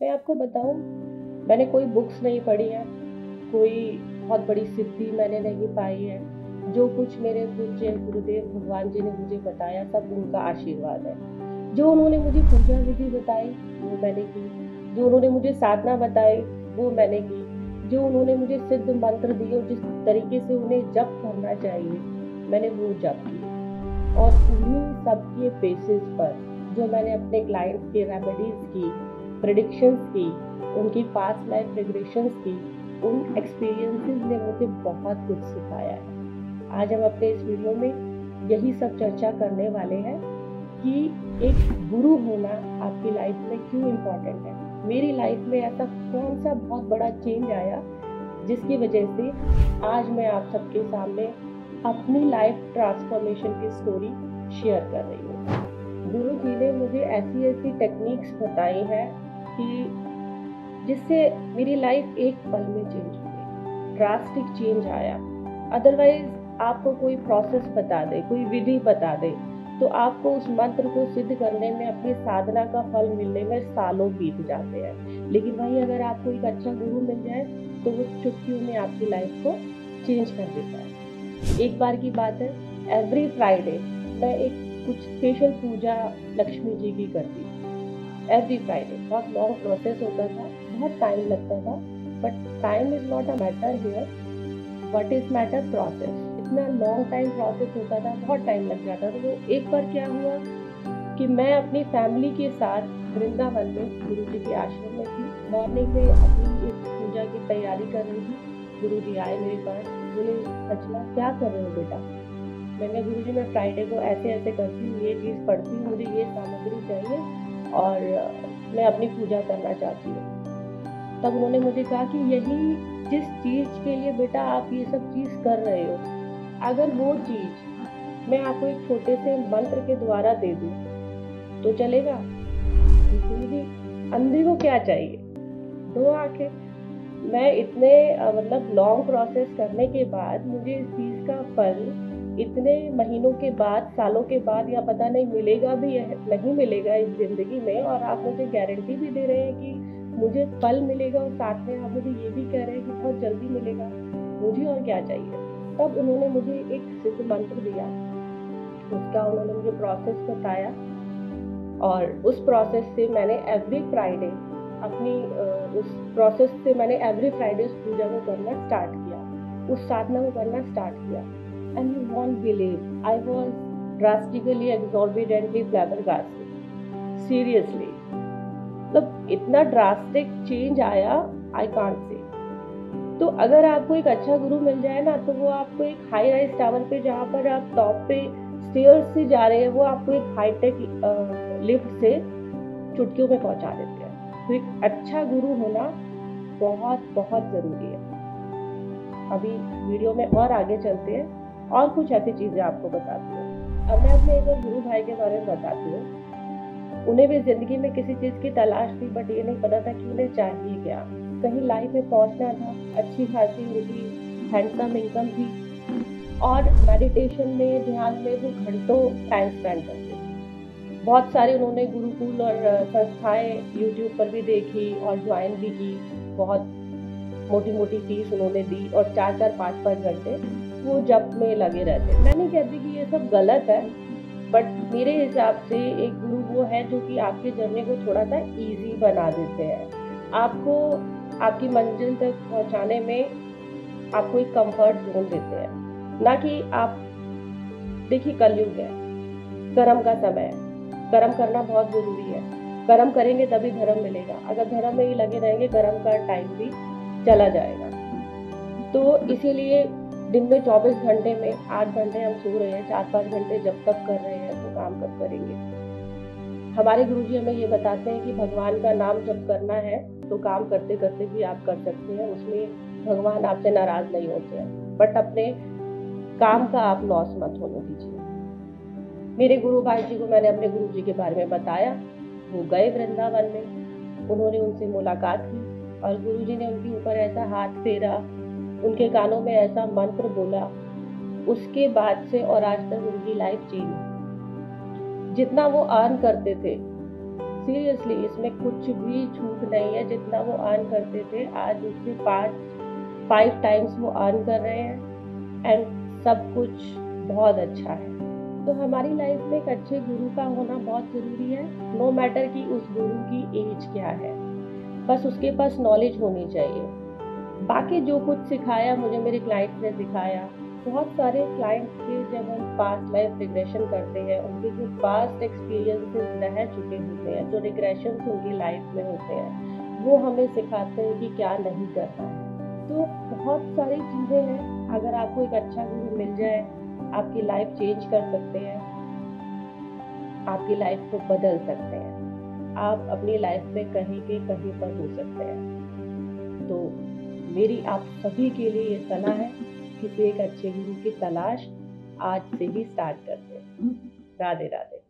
मैं आपको बताऊँ, मैंने कोई बुक्स नहीं पढ़ी है, कोई बहुत बड़ी सिद्धि मैंने नहीं पाई है। जो कुछ मेरे पूज्य गुरुदेव भगवान जी ने मुझे बताया सब उनका आशीर्वाद है। जो उन्होंने मुझे पूजा विधि बताई वो मैंने की, जो उन्होंने मुझे साधना बताई वो मैंने की, जो उन्होंने मुझे सिद्ध मंत्र दिए जिस तरीके से उन्हें जप करना चाहिए मैंने वो जप किए। और उन्हीं सब के बेसिस पर जो मैंने अपने क्लाइंट्स की रेमेडीज की, प्रेडिक्शंस की, उनकी पास्ट लाइफ रिग्रेशंस की, उन एक्सपीरियंसेस ने मुझे बहुत कुछ सिखाया है। आज हम अपने इस वीडियो में यही सब चर्चा करने वाले हैं कि एक गुरु होना आपकी लाइफ में क्यों इम्पोर्टेंट है। मेरी लाइफ में ऐसा कौन सा बहुत बड़ा चेंज आया जिसकी वजह से आज मैं आप सबके सामने अपनी लाइफ ट्रांसफॉर्मेशन की स्टोरी शेयर कर रही हूँ। गुरु जी ने मुझे ऐसी ऐसी टेक्निक्स बताई हैं कि जिससे मेरी लाइफ एक पल में चेंज हुई, ड्रास्टिक चेंज आया। अदरवाइज आपको कोई प्रोसेस बता दे, कोई विधि बता दे, तो आपको उस मंत्र को सिद्ध करने में, अपनी साधना का फल मिलने में सालों बीत जाते हैं। लेकिन वहीं अगर आपको एक अच्छा गुरु मिल जाए तो वो चुटकियों में आपकी लाइफ को चेंज कर देता है। एक बार की बात है, एवरी फ्राइडे मैं एक कुछ स्पेशल पूजा लक्ष्मी जी की करती थी। एवरी फ्राइडे बहुत लॉन्ग प्रोसेस होता था, बहुत टाइम लगता था, but time is not a matter here, what is matter process. इतना लॉन्ग टाइम प्रोसेस होता था, बहुत टाइम लग जाता था। तो एक बार क्या हुआ कि मैं अपनी फैमिली के साथ वृंदावन में गुरु जी के आश्रम में थी। मॉर्निंग में अपनी इस पूजा की तैयारी कर रही थी। गुरु जी आए मेरे पास, बोले रचना क्या कर रहे हो बेटा। मैंने गुरु जी मैं फ्राइडे को ऐसे ऐसे करती हूँ, ये चीज़ पढ़ती हूँ, मुझे ये सामग्री चाहिए और मैं अपनी पूजा करना चाहती हूँ। तब उन्होंने मुझे कहा कि यही जिस चीज़ के लिए बेटा आप ये सब चीज़ कर रहे हो, अगर वो चीज़ मैं आपको एक छोटे से मंत्र के द्वारा दे दूँ तो चलेगा। गुरु जी अंधे को क्या चाहिए, दो आंखें। मैं इतने मतलब लॉन्ग प्रोसेस करने के बाद मुझे इस चीज़ का फल इतने महीनों के बाद, सालों के बाद, या पता नहीं मिलेगा भी या नहीं मिलेगा इस ज़िंदगी में, और आप मुझे गारंटी भी दे रहे हैं कि मुझे फल मिलेगा और साथ में आप मुझे ये भी कह रहे हैं कि बहुत जल्दी मिलेगा। मुझे और क्या चाहिए। तब उन्होंने मुझे एक सिद्ध मंत्र दिया, उसका उन्होंने मुझे प्रोसेस बताया और उस प्रोसेस से मैंने एवरी फ्राइडे अपनी उस प्रोसेस से मैंने एवरी फ्राइडे उस पूजा को करना स्टार्ट किया, उस साधना को करना स्टार्ट किया। And you won't believe, I was drastically exorbitantly flabbergasted. Seriously, मतलब इतना ड्रास्टिक चेंज आया, आई कांट से। तो अगर आपको एक अच्छा गुरु मिल जाए ना, तो वो आपको एक हाई राइज टावर पे, जहाँ पर आप टॉप पे स्टेयर्स से जा रहे हैं, वो आपको एक हाईटेक लिफ्ट से चुटकियों में पहुंचा देते हैं। तो एक अच्छा गुरु होना बहुत बहुत ज़रूरी है। अभी वीडियो में और आगे चलते हैं और कुछ ऐसी चीज़ें आपको बताती हूँ। अब मैं अपने एक और गुरु भाई के बारे में बताती हूँ। उन्हें भी ज़िंदगी में किसी चीज़ की तलाश थी, बट ये नहीं पता था कि उन्हें चाहिए क्या। कहीं लाइफ में पहुंचना था, अच्छी खासी उनकी हैंडसम इनकम थी और मेडिटेशन में, ध्यान में वो घंटों टाइम स्पेंड करते थे। बहुत सारे उन्होंने गुरुकुल और संस्थाएं यूट्यूब पर भी देखी और ज्वाइन भी की। बहुत मोटी मोटी फीस उन्होंने दी और 4-4, 5-5 घंटे वो जप में लगे रहते। मैं नहीं कहती कि ये सब गलत है, बट मेरे हिसाब से एक गुरु वो है जो कि आपके जर्नी को थोड़ा सा इजी बना देते हैं, आपको आपकी मंजिल तक पहुंचाने में आपको एक कंफर्ट जोन देते हैं। ना कि आप देखिए, कलयुग है, कर्म का समय है, कर्म करना बहुत ज़रूरी है। कर्म करेंगे तभी धर्म मिलेगा। अगर धर्म में ही लगे रहेंगे, कर्म का टाइम भी चला जाएगा। तो इसीलिए दिन में 24 घंटे में 8 घंटे हम सो रहे हैं, 4-5 घंटे जब तक कर रहे हैं, तो काम कब करेंगे। हमारे गुरुजी हमें ये बताते हैं कि भगवान का नाम जब करना है तो काम करते करते भी आप कर सकते हैं, उसमें भगवान आपसे नाराज नहीं होते हैं, बट अपने काम का आप लॉस मत होने दीजिए। मेरे गुरु भाई जी को मैंने अपने गुरु जी के बारे में बताया। वो गए वृंदावन में, उन्होंने उनसे मुलाकात की और गुरु जी ने उनके ऊपर ऐसा हाथ फेरा, उनके कानों में ऐसा मंत्र बोला। उसके बाद से और आज तक उनकी लाइफ चेंज। जितना वो अर्न करते थे सीरियसली इसमें कुछ भी झूठ नहीं है। जितना वो अर्न करते थे आज उससे 5 टाइम्स वो अर्न कर रहे हैं एंड सब कुछ बहुत अच्छा है। तो हमारी लाइफ में एक अच्छे गुरु का होना बहुत ज़रूरी है। नो मैटर कि उस गुरु की एज क्या है, बस उसके पास नॉलेज होनी चाहिए। बाकी जो कुछ सिखाया मुझे मेरे क्लाइंट्स ने सिखाया। बहुत सारे क्लाइंट्स के जब हम पास्ट लाइफ रिग्रेशन करते हैं, उनके जो पास्ट एक्सपीरियंसेस रह चुके होते हैं, जो रिग्रेशंस उनकी लाइफ में होते हैं, वो हमें सिखाते हैं कि क्या नहीं करना है। तो बहुत सारी चीज़ें हैं, अगर आपको एक अच्छा गुरु मिल जाए, आपकी लाइफ चेंज कर सकते हैं, आपकी लाइफ को बदल सकते हैं। आप अपनी लाइफ में कहीं के कहीं पर हो सकते हैं। तो मेरी आप सभी के लिए ये सलाह है, किसी एक अच्छे गुरु की तलाश आज से ही स्टार्ट करते हैं। राधे राधे।